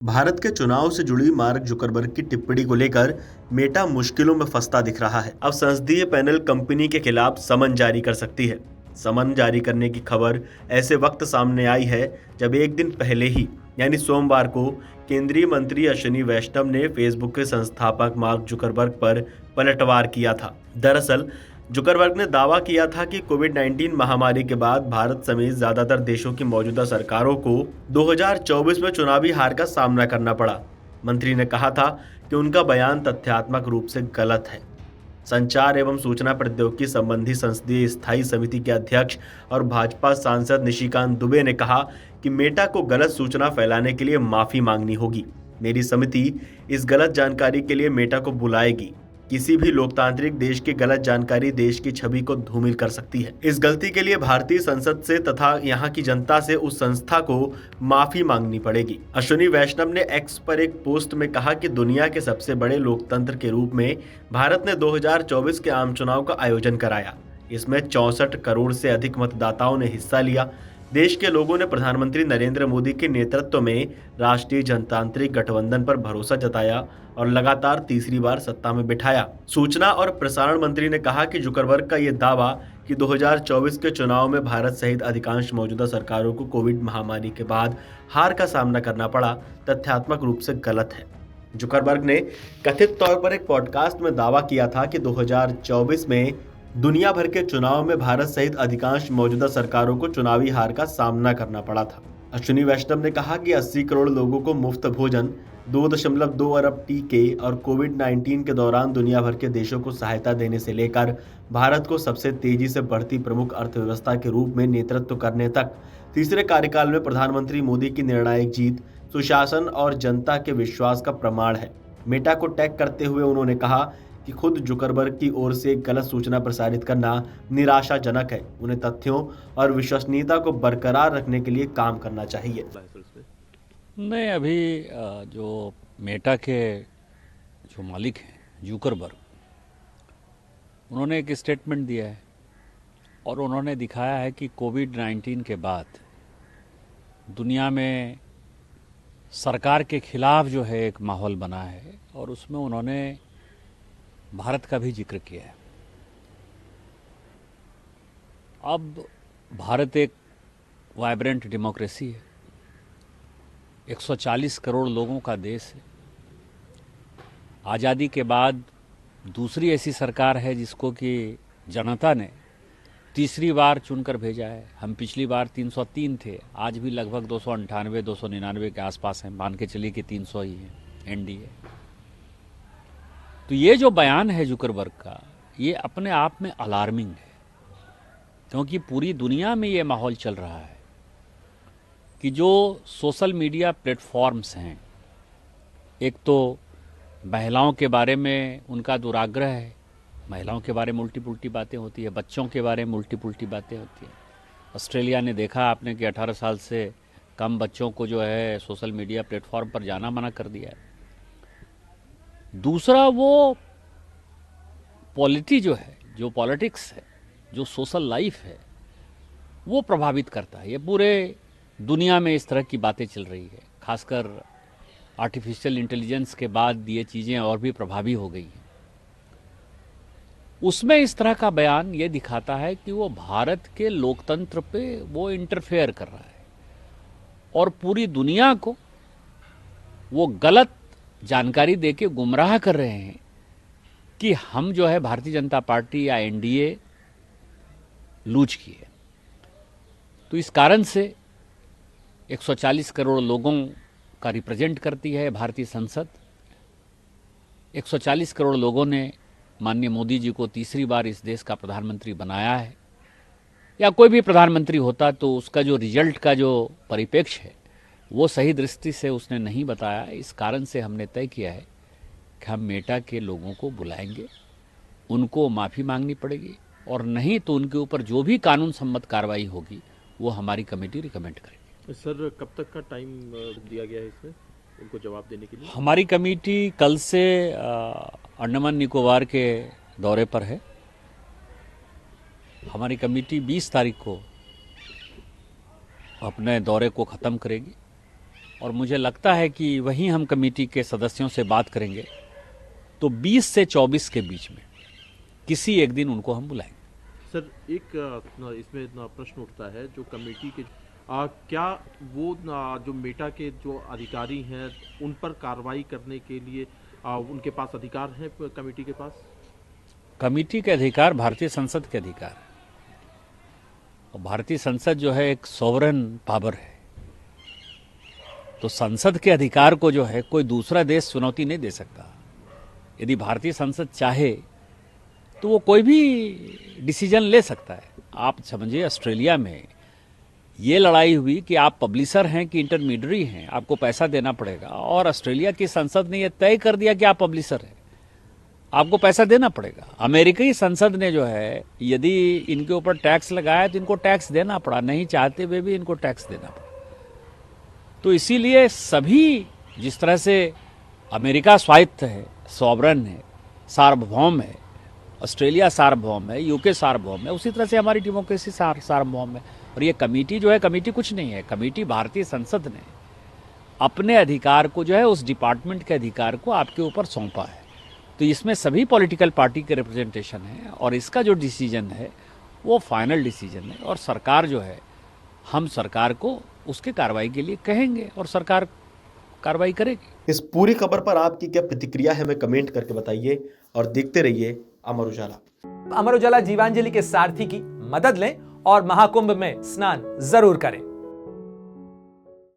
भारत के चुनाव से जुड़ी मार्क जुकरबर्ग की टिप्पणी को लेकर मेटा मुश्किलों में फंसता दिख रहा है। अब संसदीय पैनल कंपनी के खिलाफ समन जारी कर सकती है। समन जारी करने की खबर ऐसे वक्त सामने आई है जब एक दिन पहले ही यानी सोमवार को केंद्रीय मंत्री अश्विनी वैष्णव ने फेसबुक के संस्थापक मार्क जुकरबर्ग पर पलटवार किया था। दरअसल जुकरबर्ग ने दावा किया था कि कोविड-19 महामारी के बाद भारत समेत ज्यादातर देशों की मौजूदा सरकारों को 2024 में चुनावी हार का सामना करना पड़ा। मंत्री ने कहा था कि उनका बयान तथ्यात्मक रूप से गलत है। संचार एवं सूचना प्रौद्योगिकी संबंधी संसदीय स्थायी समिति के अध्यक्ष और भाजपा सांसद निशिकांत दुबे ने कहा कि मेटा को गलत सूचना फैलाने के लिए माफी मांगनी होगी। मेरी समिति इस गलत जानकारी के लिए मेटा को बुलाएगी। किसी भी लोकतांत्रिक देश की गलत जानकारी देश की छवि को धूमिल कर सकती है। इस गलती के लिए भारतीय संसद से तथा यहाँ की जनता से उस संस्था को माफी मांगनी पड़ेगी। अश्विनी वैष्णव ने एक्स पर एक पोस्ट में कहा कि दुनिया के सबसे बड़े लोकतंत्र के रूप में भारत ने 2024 के आम चुनाव का आयोजन कराया। इसमें 64 करोड़ से अधिक मतदाताओं ने हिस्सा लिया। देश के लोगों ने प्रधानमंत्री नरेंद्र मोदी के नेतृत्व में राष्ट्रीय जनतांत्रिक गठबंधन पर भरोसा जताया और लगातार तीसरी बार सत्ता में बिठाया। सूचना और प्रसारण मंत्री ने कहा कि जुकरबर्ग का यह दावा कि 2024 के चुनाव में भारत सहित अधिकांश मौजूदा सरकारों को कोविड महामारी के बाद हार का सामना करना पड़ा, तथ्यात्मक रूप से गलत है। जुकरबर्ग ने कथित तौर पर एक पॉडकास्ट में दावा किया था कि 2024 में दुनिया भर के चुनाव में भारत सहित अधिकांश मौजूदा सरकारों को चुनावी हार का सामना करना पड़ा था। अश्विनी वैष्णव ने कहा कि 80 करोड़ लोगों को मुफ्त भोजन, 2.2 अरब टीके और कोविड-19 के दौरान दुनिया भर के देशों को सहायता देने से लेकर भारत को सबसे तेजी से बढ़ती प्रमुख अर्थव्यवस्था के रूप में नेतृत्व करने तक तीसरे कार्यकाल में प्रधानमंत्री मोदी की निर्णायक जीत सुशासन और जनता के विश्वास का प्रमाण है। मेटा को टैग करते हुए उन्होंने कहा कि खुद जुकरबर्ग की ओर से गलत सूचना प्रसारित करना निराशाजनक है। उन्हें तथ्यों और विश्वसनीयता को बरकरार रखने के लिए काम करना चाहिए। नहीं, अभी जो मेटा के जो मालिक हैं जुकरबर्ग, उन्होंने एक स्टेटमेंट दिया है और उन्होंने दिखाया है कि कोविड-19 के बाद दुनिया में सरकार के खिलाफ जो है एक माहौल बना है और उसमें उन्होंने भारत का भी जिक्र किया है। अब भारत एक वाइब्रेंट डेमोक्रेसी है, 140 करोड़ लोगों का देश है। आज़ादी के बाद दूसरी ऐसी सरकार है जिसको कि जनता ने तीसरी बार चुनकर भेजा है। हम पिछली बार 303 थे, आज भी लगभग 298 299 के आसपास हैं, मान के चलिए कि 300 ही है एनडीए। तो ये जो बयान है जुकरबर्ग का, ये अपने आप में अलार्मिंग है, क्योंकि पूरी दुनिया में ये माहौल चल रहा है कि जो सोशल मीडिया प्लेटफॉर्म्स हैं, एक तो महिलाओं के बारे में उनका दुराग्रह है, महिलाओं के बारे में उल्टी पुल्टी बातें होती है, बच्चों के बारे में उल्टी पुल्टी बातें होती है। ऑस्ट्रेलिया ने देखा आपने कि 18 साल से कम बच्चों को जो है सोशल मीडिया प्लेटफॉर्म पर जाना मना कर दिया है। दूसरा, वो पॉलिटी जो है, जो पॉलिटिक्स है, जो सोशल लाइफ है, वो प्रभावित करता है। ये पूरे दुनिया में इस तरह की बातें चल रही है, खासकर आर्टिफिशियल इंटेलिजेंस के बाद ये चीज़ें और भी प्रभावी हो गई हैं। उसमें इस तरह का बयान ये दिखाता है कि वो भारत के लोकतंत्र पे वो इंटरफेयर कर रहा है और पूरी दुनिया को वो गलत जानकारी देके गुमराह कर रहे हैं कि हम जो है भारतीय जनता पार्टी या एनडीए लूज की है। तो इस कारण से 140 करोड़ लोगों का रिप्रेजेंट करती है भारतीय संसद। 140 करोड़ लोगों ने माननीय मोदी जी को तीसरी बार इस देश का प्रधानमंत्री बनाया है, या कोई भी प्रधानमंत्री होता तो उसका जो रिजल्ट का जो परिप्रेक्ष्य है वो सही दृष्टि से उसने नहीं बताया। इस कारण से हमने तय किया है कि हम मेटा के लोगों को बुलाएंगे, उनको माफ़ी मांगनी पड़ेगी, और नहीं तो उनके ऊपर जो भी कानून सम्मत कार्रवाई होगी वो हमारी कमेटी रिकमेंड करेगी। सर, कब तक का टाइम दिया गया है इसमें उनको जवाब देने के लिए? हमारी कमेटी कल से अंडमान निकोबार के दौरे पर है। हमारी कमेटी 20 तारीख को अपने दौरे को ख़त्म करेगी और मुझे लगता है कि वहीं हम कमेटी के सदस्यों से बात करेंगे, तो 20 से 24 के बीच में किसी एक दिन उनको हम बुलाएंगे। सर एक इसमें प्रश्न उठता है जो कमेटी के क्या वो जो मेटा के जो अधिकारी हैं उन पर कार्रवाई करने के लिए उनके पास अधिकार है कमेटी के पास? कमेटी के अधिकार भारतीय संसद के अधिकार है, और भारतीय संसद जो है एक सॉवरेन पावर है, तो संसद के अधिकार को जो है कोई दूसरा देश चुनौती नहीं दे सकता। यदि भारतीय संसद चाहे तो वो कोई भी डिसीजन ले सकता है। आप समझिए, ऑस्ट्रेलिया में ये लड़ाई हुई कि आप पब्लिशर हैं कि इंटरमीडियरी हैं, आपको पैसा देना पड़ेगा, और ऑस्ट्रेलिया की संसद ने यह तय कर दिया कि आप पब्लिशर हैं, आपको पैसा देना पड़ेगा। अमेरिकी संसद ने जो है यदि इनके ऊपर टैक्स लगाया तो इनको टैक्स देना पड़ा, नहीं चाहते हुए भी इनको टैक्स देना पड़ा। तो इसीलिए सभी, जिस तरह से अमेरिका स्वायत्त है, सॉवरन है, सार्वभौम है, ऑस्ट्रेलिया सार्वभौम है, यूके सार्वभौम है, उसी तरह से हमारी डेमोक्रेसी सार्वभौम है। और ये कमेटी जो है, कमेटी कुछ नहीं है, कमेटी भारतीय संसद ने अपने अधिकार को जो है उस डिपार्टमेंट के अधिकार को आपके ऊपर सौंपा है। तो इसमें सभी पॉलिटिकल पार्टी के रिप्रेजेंटेशन है, और इसका जो डिसीजन है वो फाइनल डिसीजन है, और सरकार जो है, हम सरकार को उसके कार्रवाई के लिए कहेंगे और सरकार कार्रवाई करेगी। इस पूरी खबर पर आपकी क्या प्रतिक्रिया है, हमें कमेंट करके बताइए और देखते रहिए अमर उजाला। अमर उजाला जीवांजलि के सारथी की मदद लें और महाकुंभ में स्नान जरूर करें।